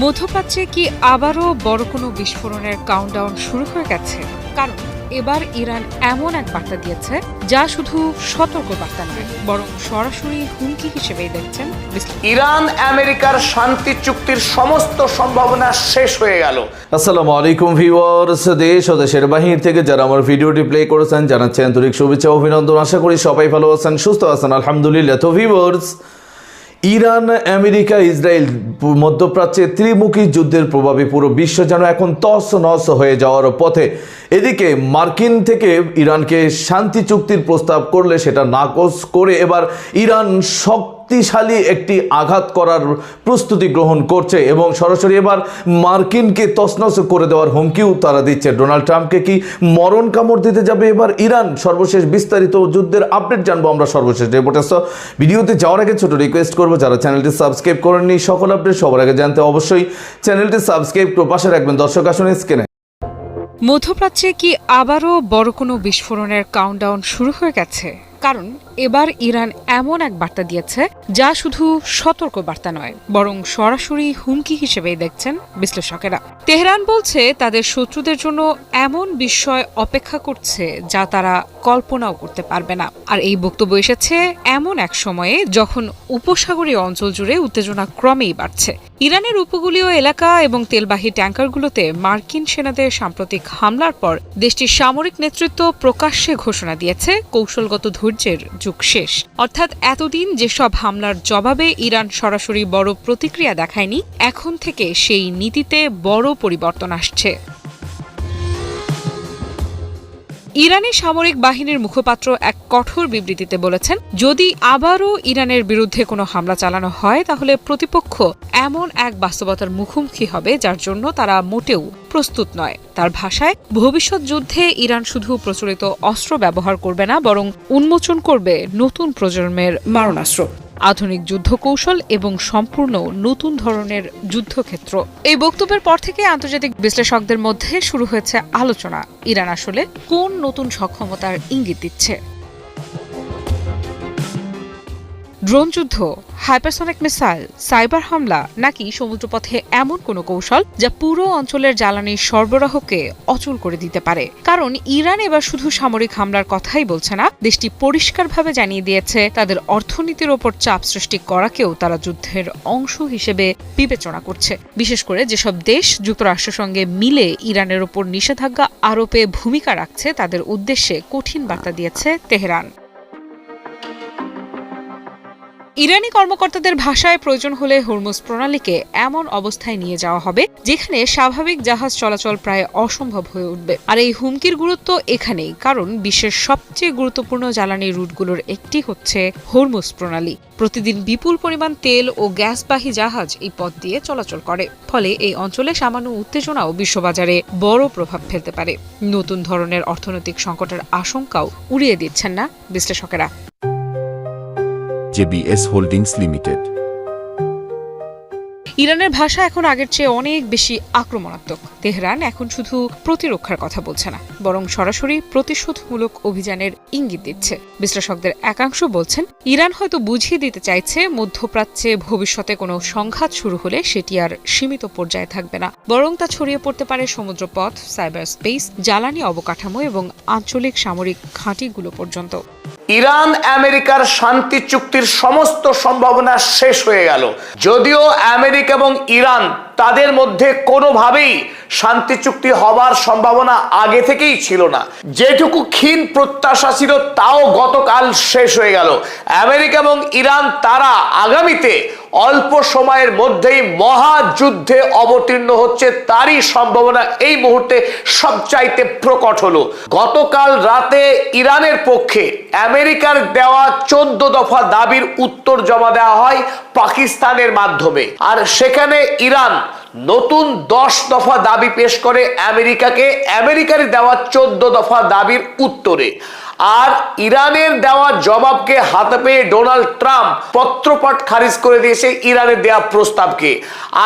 মধ্যপ্রাচ্যে কি আবারও বড় কোনো বিস্ফোরণের কাউন্টডাউন শুরু হয়ে গেছে? কারণ এবার ইরান এমন এক বার্তা দিয়েছে যা শুধু সতর্ক বার্তা নয়, বরং সরাসরি হুমকি হিসেবেই দেখছেন ইরান আমেরিকার শান্তি চুক্তির সমস্ত সম্ভাবনা শেষ হয়ে গেল। আসসালামু আলাইকুম ভিউয়ার্স, দেশ ও দেশের বাহির থেকে যারা আমার ভিডিওটি প্লে করেছেন জানাচ্ছি আন্তরিক শুভেচ্ছা অভিনন্দন। আশা করি সবাই ভালো আছেন, সুস্থ আছেন, আলহামদুলিল্লাহ। তো ভিউয়ার্স, ইরান আমেরিকা ইসরায়েল মধ্যপ্রাচ্যে ত্রিমুখী যুদ্ধের প্রভাবে পুরো বিশ্ব যেন এখন তছ নছ হয়ে যাওয়ার পথে। এদিকে মার্কিন থেকে ইরানকে শান্তি চুক্তির প্রস্তাব করলে সেটা নাকচ করে এবার ইরান শক্তিশালী একটি আঘাত করার প্রস্তুতি গ্রহণ করছে এবং সরাসরি এবার মার্কিনকে তছনছ করে দেওয়ার হুমকিও তারা দিচ্ছে। ডোনাল্ড ট্রাম্পকে কি মরণ কামড় দিতে যাবে এবার ইরান? সর্বশেষ বিস্তারিত যুদ্ধের আপডেট জানবো আমরা সর্বশেষ রিপোর্টে। ভিডিওতে যাওয়ার আগে ছোট রিকোয়েস্ট করবো, যারা চ্যানেলটি সাবস্ক্রাইব করেননি সকল আপডেট সবার আগে জানতে অবশ্যই চ্যানেলটি সাবস্ক্রাইব করে পাশে রাখবেন। দর্শক আসুন স্ক্রিনে। মধ্যপ্রাচ্যে কি আবারও বড় কোনো বিস্ফোরণের কাউন্টডাউন শুরু হয়ে গেছে? কারণ এবার ইরান এমন এক বার্তা দিয়েছে যা শুধু সতর্ক বার্তা নয়, বরং সরাসরি হুমকি হিসেবেই দেখছেন বিশ্লেষকেরা। তেহরান বলছে তাদের শত্রুদের জন্য এমন বিস্ময় অপেক্ষা করছে যা তারা কল্পনাও করতে পারবে না। আর এই বক্তব্য এসেছে এমন এক সময়ে যখন উপসাগরীয় অঞ্চল জুড়ে উত্তেজনা ক্রমেই বাড়ছে। ইরানের উপকূলীয় এলাকা এবং তেলবাহী ট্যাঙ্কারগুলোতে মার্কিন সেনাদের সাম্প্রতিক হামলার পর দেশটির সামরিক নেতৃত্ব প্রকাশ্যে ঘোষণা দিয়েছে কৌশলগত ধৈর্যের যুগ শেষ। অর্থাৎ এতদিন যেসব হামলার জবাবে ইরান সরাসরি বড় প্রতিক্রিয়া দেখায়নি, এখন থেকে সেই নীতিতে বড় পরিবর্তন আসছে। ইরানি সামরিক বাহিনীর মুখপাত্র এক কঠোর বিবৃতিতে বলেছেন, যদি আবারও ইরানের বিরুদ্ধে কোনো হামলা চালানো হয় তাহলে প্রতিপক্ষ এমন এক বাস্তবতার মুখোমুখি হবে যার জন্য তারা মোটেও প্রস্তুত নয়। তার ভাষায়, ভবিষ্যৎ যুদ্ধে ইরান শুধু প্রচলিত অস্ত্র ব্যবহার করবে না, বরং উন্মোচন করবে নতুন প্রজন্মের মারণাস্ত্র, আধুনিক যুদ্ধ কৌশল এবং সম্পূর্ণ নতুন ধরনের যুদ্ধক্ষেত্র। এই বক্তব্যের পর থেকে আন্তর্জাতিক বিশ্লেষকদের মধ্যে শুরু হয়েছে আলোচনা, ইরান আসলে কোন নতুন সক্ষমতার ইঙ্গিত দিচ্ছে। ড্রোন যুদ্ধ, হাইপারসনিক মিসাইল, সাইবার হামলা, নাকি সমুদ্রপথে এমন কোনো কৌশল যা পুরো অঞ্চলের জ্বালানি সরবরাহকে অচল করে দিতে পারে? কারণ ইরান এবার শুধু সামরিক হামলার কথাই বলছে না, দেশটি পরিষ্কারভাবে জানিয়ে দিয়েছে তাদের অর্থনীতির ওপর চাপ সৃষ্টি করাকেও তারা যুদ্ধের অংশ হিসেবে বিবেচনা করছে। বিশেষ করে যেসব দেশ যুক্তরাষ্ট্রের সঙ্গে মিলে ইরানের ওপর নিষেধাজ্ঞা আরোপে ভূমিকা রাখছে তাদের উদ্দেশ্যে কঠিন বার্তা দিয়েছে তেহরান। ইরানি কর্মকর্তাদের ভাষায়, প্রয়োজন হলে হরমুজ প্রণালীকে এমন অবস্থায় নিয়ে যাওয়া হবে যেখানে স্বাভাবিক জাহাজ চলাচল প্রায় অসম্ভব হয়ে উঠবে। আর এই হুমকির গুরুত্ব এখানেই, কারণ বিশ্বের সবচেয়ে গুরুত্বপূর্ণ জ্বালানি রুটগুলোর একটি হচ্ছে হরমুজ প্রণালী। প্রতিদিন বিপুল পরিমাণ তেল ও গ্যাসবাহী জাহাজ এই পথ দিয়ে চলাচল করে, ফলে এই অঞ্চলে সামান্য উত্তেজনাও বিশ্ববাজারে বড় প্রভাব ফেলতে পারে। নতুন ধরনের অর্থনৈতিক সংকটের আশঙ্কাও উড়িয়ে দিচ্ছেন না বিশ্লেষকেরা। JBS holdings limited. ইরানের ভাষা এখন আগের চেয়ে অনেক বেশি আক্রমণাত্মক। তেহরান এখন শুধু প্রতিরক্ষার কথা বলছে না, বরং সরাসরি প্রতিশোধমূলক অভিযানের ইঙ্গিত দিচ্ছে। বিশ্লেষকদের একাংশ বলছেন, ইরান হয়তো বুঝিয়ে দিতে চাইছে মধ্যপ্রাচ্যে ভবিষ্যতে কোনো সংঘাত শুরু হলে সেটি আর সীমিত পর্যায়ে থাকবে না, বরং তা ছড়িয়ে পড়তে পারে সমুদ্রপথ, সাইবার স্পেস, জ্বালানি অবকাঠামো এবং আঞ্চলিক সামরিক ঘাঁটিগুলো পর্যন্ত। ইরান আমেরিকার শান্তি চুক্তির সমস্ত সম্ভাবনা শেষ হয়ে গেল। যদিও আমেরিকা এবং ইরান তাদের মধ্যে কোনোভাবেই শান্তি চুক্তি হবার সম্ভাবনা আগে থেকেই ছিল না, যেটুকু ক্ষীণ প্রত্যাশা ছিল তাও গতকাল শেষ হয়ে গেল। আমেরিকা এবং ইরান তারা আগামীতে অল্প সময়ের মধ্যেই মহাযুদ্ধে অবতীর্ণ হচ্ছে, তারই সম্ভাবনা এই মুহূর্তে সবচাইতে প্রকট হলো। গতকাল রাতে ইরানের পক্ষে আমেরিকার দেওয়া 14 দফা দাবির উত্তর জমা দেওয়া হয় পাকিস্তানের মাধ্যমে, আর সেখানে ইরান নতুন 10 দফা দাবি পেশ করে আমেরিকাকে, আমেরিকার দেওয়া 14 দফা দাবির উত্তরে। আর ইরানের দেওয়া জবাবকে হাতে পেয়ে ডোনাল্ড ট্রাম্প পত্রপাঠ খারিজ করে দিয়েছে ইরানের দেওয়া প্রস্তাবকে।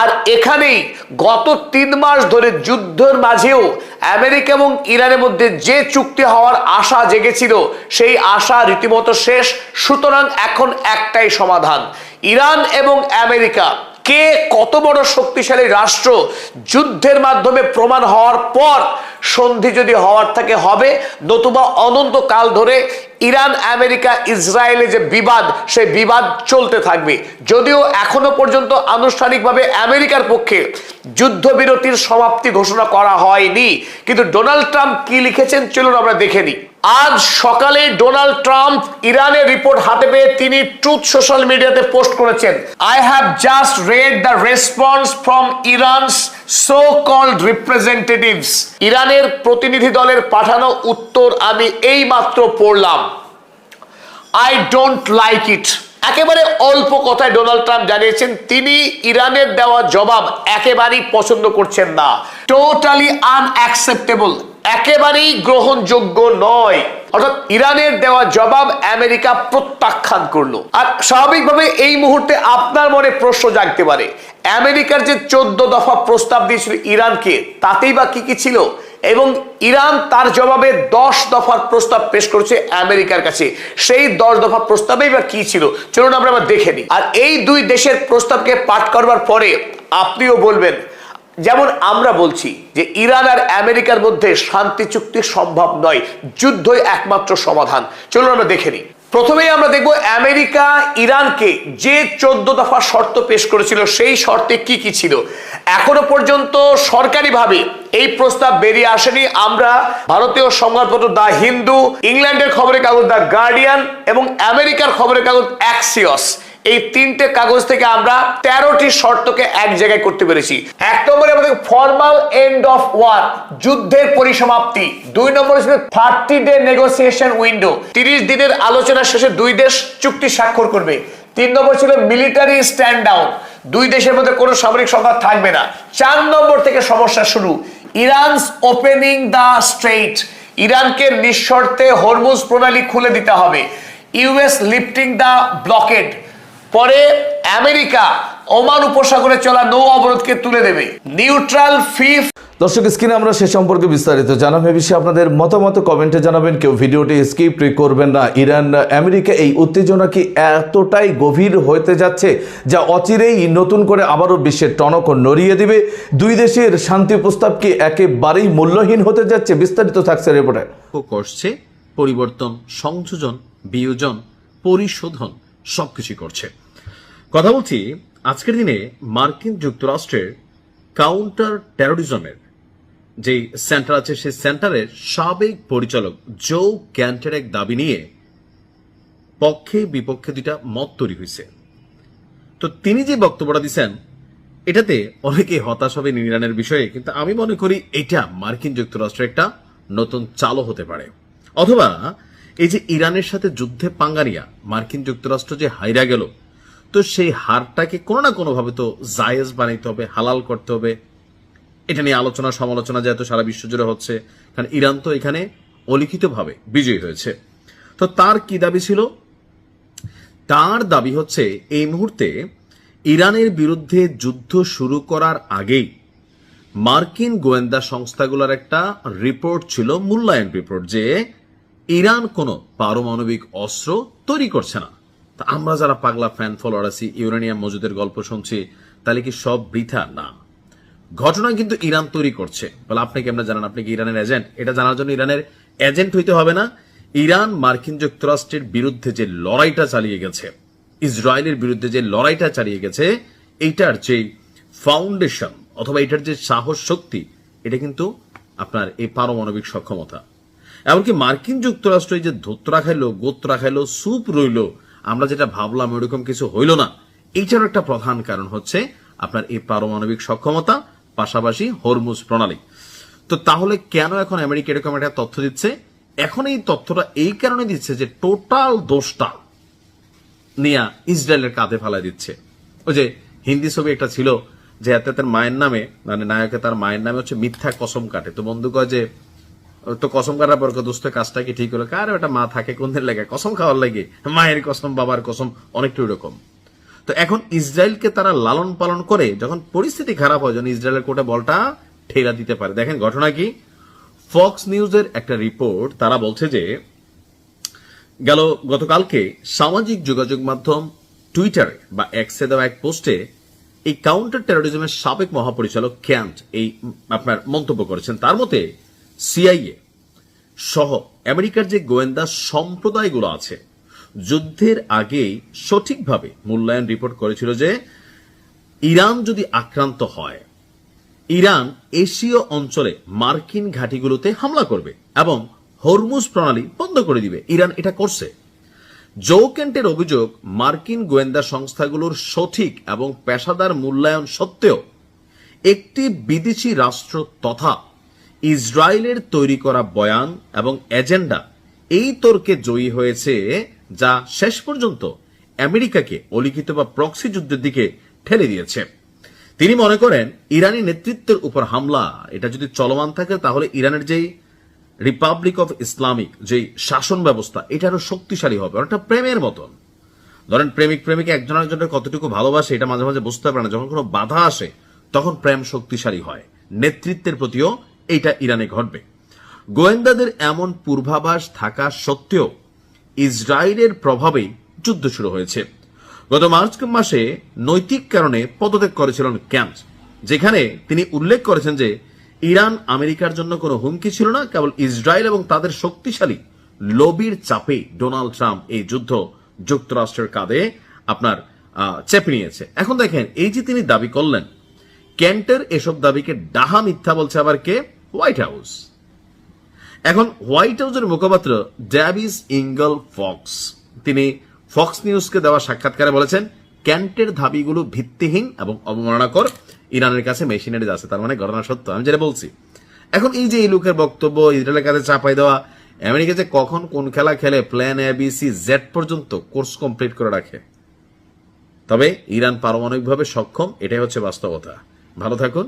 আর এখানেই গত 3 মাস ধরে যুদ্ধের মাঝেও আমেরিকা এবং ইরানের মধ্যে যে চুক্তি হওয়ার আশা জেগেছিল সেই আশা রীতিমতো শেষ। সুতরাং এখন একটাই সমাধান, ইরান এবং আমেরিকা কে কত বড় শক্তিশালী রাষ্ট্র যুদ্ধের মাধ্যমে প্রমাণ হওয়ার পর সন্ধি যদি হওয়ার থাকে হবে, নতুবা অনন্তকাল ধরে ইরান আমেরিকা ইসরায়েলে যে বিবাদ, সেই বিবাদ চলতে থাকবে। যদিও এখনো পর্যন্ত আনুষ্ঠানিকভাবে আমেরিকার পক্ষে যুদ্ধবিরতির সমাপ্তি ঘোষণা করা হয়নি, কিন্তু ডোনাল্ড ট্রাম্প কি লিখেছেন চলুন আমরা দেখে নিই। আজ সকালে ডোনাল্ড ট্রাম্প ইরানের রিপোর্ট হাতে পেয়ে তিনি ট্রুথ সোশ্যাল মিডিয়াতে পোস্ট করেছেন, I have just read the response from Iran's so called representatives. ইরানের প্রতিনিধি দলের পাঠানো উত্তর আমি এই মাত্র পড়লাম। I don't like it. একেবারে অল্প কথায় ডোনাল্ড ট্রাম্প জানিয়েছেন তিনি ইরানের দেওয়া জবাব একেবারেই পছন্দ করছেন না। টোটালি আনঅ্যাকসেপ্টেবল, একেবারেই গ্রহণযোগ্য নয়। অর্থাৎ ইরানের দেওয়া জবাব আমেরিকা প্রত্যাখ্যান করলো। আর স্বাভাবিকভাবে এই মুহূর্তে আপনার মনে প্রশ্ন জাগতে পারে, আমেরিকার যে 14 দফা প্রস্তাব দিয়েছিল ইরানকে, তাতেই বা কি কি ছিল, এবং ইরান তার জবাবে 10 দফার প্রস্তাব পেশ করেছে আমেরিকার কাছে। সেই 10 দফা প্রস্তাবেই বা কি ছিল চলুন আমরা দেখে নিই। আর এই দুই দেশের প্রস্তাবকে পাঠ করবার পরে আপনিও বলবেন, যেমন আমরা বলছি যে ইরান আর আমেরিকার মধ্যে শান্তি চুক্তি সম্ভব নয়, যুদ্ধই একমাত্র সমাধান। চলুন আমরা দেখে নিই। প্রথমেই আমরা দেখব আমেরিকা ইরানকে যে 14 দফা শর্ত পেশ করেছিল সেই শর্তে কি কি ছিল। এখনো পর্যন্ত সরকারিভাবে এই প্রস্তাব বেরিয়ে আসেনি। আমরা ভারতীয় সংবাদপত্র দা হিন্দু, ইংল্যান্ডের খবরের কাগজ দা গার্ডিয়ান এবং আমেরিকার খবরের কাগজ অ্যাক্সিওস, এই 3টে কাগজ থেকে আমরা 13টি শর্তকে এক জায়গায় করতে পেরেছি। 1 নম্বরে আমাদের ফর্মাল এন্ড অফ ওয়ার, যুদ্ধের পরিসমাপ্তি। 2 নম্বরে ছিল 30 ডে নেগোসিয়েশন উইন্ডো, 30 দিনের আলোচনা শেষে দুই দেশ চুক্তি স্বাক্ষর করবে। 3 নম্বর ছিল মিলিটারি স্ট্যান্ড ডাউন, দুই দেশের মধ্যে কোনো সামরিক সংঘাত থাকবে না। 4 নম্বর থেকে সমস্যা শুরু, ইরানস ওপেনিং দ্য স্ট্রেইট, ইরানকে নিঃশর্তে হরমুজ প্রণালী খুলে দিতে হবে। ইউএস লিফটিং দ্য ব্লকেড, পরে আমেরিকা ওমান উপসাগরে চলা নৌ অবরোধকে তুলে দেবে। নিউট্রাল ফিফ। দর্শক, স্ক্রিনে আমরা সে সম্পর্কে বিস্তারিত জানাবো। এ বিষয়ে আপনাদের মতামত কমেন্টে জানাবেন, কেউ ভিডিওটি স্কিপ করবেন না। ইরান আমেরিকা এই উত্তেজনা কি এতটাই গভীর হতে যাচ্ছে যা অচিরেই নতুন করে আবারও বিশ্বের টনক নড়িয়ে দিবে? দুই দেশের শান্তি প্রস্তাব কি একেবারেই মূল্যহীন হতে যাচ্ছে? বিস্তারিত থাকছে রিপোর্টে। করছে পরিবর্তন, সংযোজন, বিয়োজন, পরিশোধন সবকিছু করছে। কথা বলছি আজকের দিনে মার্কিন যুক্তরাষ্ট্রের কাউন্টার টেরোরিজমের যে সেন্টার আছে, সেই সেন্টারের সাবেক পরিচালক জো গ্যান্টের এক দাবি নিয়ে পক্ষে বিপক্ষে দুইটা মত তৈরি হয়েছে। তো তিনি যে বক্তব্যটা দিচ্ছেন এটাতে অনেকে হতাশ হবে ইরানের বিষয়ে, কিন্তু আমি মনে করি এটা মার্কিন যুক্তরাষ্ট্রের একটা নতুন চালও হতে পারে। অথবা এই যে ইরানের সাথে যুদ্ধে পাঙ্গানিয়া মার্কিন যুক্তরাষ্ট্র যে হাইরা গেল, তো সেই হারটাকে কোনো না কোনো ভাবে তো জায়েজ বানাইতে হবে, হালাল করতে হবে। এটা নিয়ে আলোচনা সমালোচনা যেহেতু সারা বিশ্ব জুড়ে হচ্ছে, কারণ ইরান তো এখানে অলিখিতভাবে বিজয়ী হয়েছে। তো তার কি দাবি ছিল? তার দাবি হচ্ছে এই মুহূর্তে ইরানের বিরুদ্ধে যুদ্ধ শুরু করার আগেই মার্কিন গোয়েন্দা সংস্থাগুলোর একটা রিপোর্ট ছিল, মূল্যায়ন রিপোর্ট, যে ইরান কোনো পারমাণবিক অস্ত্র তৈরি করছে না। তা আমরা যারা পাগলা ফ্যান ফলোয়ার আছি, ইউরেনিয়াম মজুদের গল্প শুনছি, তাহলে কি সব বৃথা? না, ঘটনা কিন্তু ইরান তৈরি করছে। বলে আপনি কেমন জানেন? আপনি কি ইরানের এজেন্ট? এটা জানার জন্য ইরানের এজেন্ট হইতে হবে না। ইরান মার্কিন যুক্তরাষ্ট্রের বিরুদ্ধে যে লড়াইটা চালিয়ে গেছে, ইসরায়েলের বিরুদ্ধে যে লড়াইটা চালিয়ে গেছে, এইটার যে ফাউন্ডেশন অথবা এটার যে সাহস শক্তি, এটা কিন্তু আপনার এই পারমাণবিক সক্ষমতা। এমনকি মার্কিন যুক্তরাষ্ট্র যে ধোত্রা খাইলো, গোত্রা খাইলো, স্যুপ রইলো, আমরা যেটা ভাবলাম এরকম কিছু হইল না, এইটার একটা প্রধান কারণ হচ্ছে আপনার এই পারমাণবিক সক্ষমতা, পাশাপাশি হরমুজ প্রণালী। তো তাহলে কেন এখন আমেরিকা এরকম একটা তথ্য দিচ্ছে? এখন এই তথ্যটা এই কারণে দিচ্ছে যে টোটাল দোষটা নিয়ে ইসরায়েলের কাঁধে ফেলা দিচ্ছে। ওই যে হিন্দি ছবি একটা ছিল যে এতে তার মায়ের নামে, মানে নায়কে তার মায়ের নামে হচ্ছে মিথ্যা কসম কাটে। তো বন্ধু কয় যে তো কসম কাটার পর দোস্ত কাজটা কি ঠিক হলো? কার ওটা মা থাকে কোন দিন লাগে? কসম খাওয়ার লাগে, মায়ের কসম, বাবার কসম, অনেকটা ওইরকম। তো এখন ইসরায়েলকে তারা লালন পালন করে, যখন পরিস্থিতি খারাপ হয়, যখন ইসরায়েলের কোর্টে বলটা ঠেলা দিতে পারে। দেখেন ঘটনা কি, ফক্স নিউজের একটা রিপোর্ট, তারা বলছে যে গতকালকে সামাজিক যোগাযোগ মাধ্যম টুইটারে বা এক্সে দেওয়া এক পোস্টে এই কাউন্টার টেরোরিজমের সাবেক মহাপরিচালক ক্যান্ট এই আপনার মন্তব্য করেছেন। তার মতে সিআইএ সহ আমেরিকার যে গোয়েন্দা সম্প্রদায়গুলো আছে যুদ্ধের আগেই সঠিকভাবে মূল্যায়ন রিপোর্ট করেছিল যে ইরান যদি আক্রান্ত হয়, ইরান এশীয় অঞ্চলে মার্কিন ঘাঁটিগুলোতে হামলা করবে এবং হরমুজ প্রণালী বন্ধ করে দিবে। ইরান এটা করছে। জো কেন্টের অভিযোগ, মার্কিন গোয়েন্দা সংস্থাগুলোর সঠিক এবং পেশাদার মূল্যায়ন সত্ত্বেও একটি বিদেশি রাষ্ট্র তথা ইসরায়েলের তৈরি করা বয়ান এবং এজেন্ডা এই তর্কে জয়ী হয়েছে, যা শেষ পর্যন্ত আমেরিকাকে অলিখিত বা প্রক্সি যুদ্ধের দিকে ঠেলে দিয়েছে। তিনি মনে করেন ইরানি নেতৃত্বের উপর হামলা এটা যদি চলমান থাকে তাহলে ইরানের যেই রিপাবলিক অফ ইসলামিক যেই শাসন ব্যবস্থা এটা আরো শক্তিশালী হবে। অনেকটা প্রেমের মতন। ধরেন প্রেমিক প্রেমিকা একজন একজনের কতটুকু ভালোবাসে এটা মাঝে মাঝে বুঝতে পারে না, যখন কোনো বাধা আসে তখন প্রেম শক্তিশালী হয়। নেতৃত্বের প্রতিও এইটা ইরানে ঘটবে। গোয়েন্দাদের এমন পূর্বাভাস থাকা সত্ত্বেও ইসরায়েলের প্রভাবেই যুদ্ধ শুরু হয়েছে। গত মার্চ মাসে নৈতিক কারণে পদত্যাগ করেছিলেন ক্যান্ট, যেখানে তিনি উল্লেখ করেছেন যে ইরান আমেরিকার জন্য কোনো হুমকি ছিল না, কেবল ইসরায়েল এবং তাদের শক্তিশালী লবির চাপে ডোনাল্ড ট্রাম্প এই যুদ্ধ যুক্তরাষ্ট্রের কাঁধে আপনার চেপে নিয়েছে। এখন দেখেন এই যে তিনি দাবি করলেন, ক্যান্টের এসব দাবিকে ডাহা মিথ্যা বলছে আবার কে? White House. এখন হোয়াইট হাউসের মুখপাত্র ডেভিস ইঙ্গল ফক্স তিনি ফক্স নিউজকে দেওয়া সাক্ষাৎকারে বলেছেন ক্যান্টের দাবিগুলো ভিত্তিহীন এবং অবমাননাকর। ইরানের কাছে মেশিনারিজ আছে, তার মানে ঘটনা সত্য। আমি যেটা বলছি, এখন এই যে এই লোকের বক্তব্য ইসরায়েলের কাছে চাপাই দেওয়া, আমেরিকা যে কখন কোন খেলা খেলে প্ল্যান ABC Z পর্যন্ত কোর্স কমপ্লিট করে রাখে। তবে ইরান পারমাণবিকভাবে সক্ষম, এটাই হচ্ছে বাস্তবতা। ভালো থাকুন,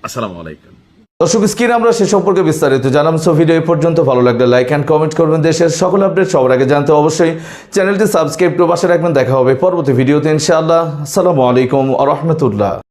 আসসালামু আলাইকুম। দর্শক, স্ক্রিনে আমরা সে সম্পর্কে বিস্তারিত জানাম। সো ভিডিও এই পর্যন্ত। ভালো লাগলে লাইক অ্যান্ড কমেন্ট করবেন। দেশের সকল আপডেট সবার আগে জানতে অবশ্যই চ্যানেলটি সাবস্ক্রাইব করে পাশে রাখবেন। দেখা হবে পরবর্তী ভিডিওতে ইনশাআল্লাহ। আসসালামু আলাইকুম ওয়া রাহমাতুল্লাহ।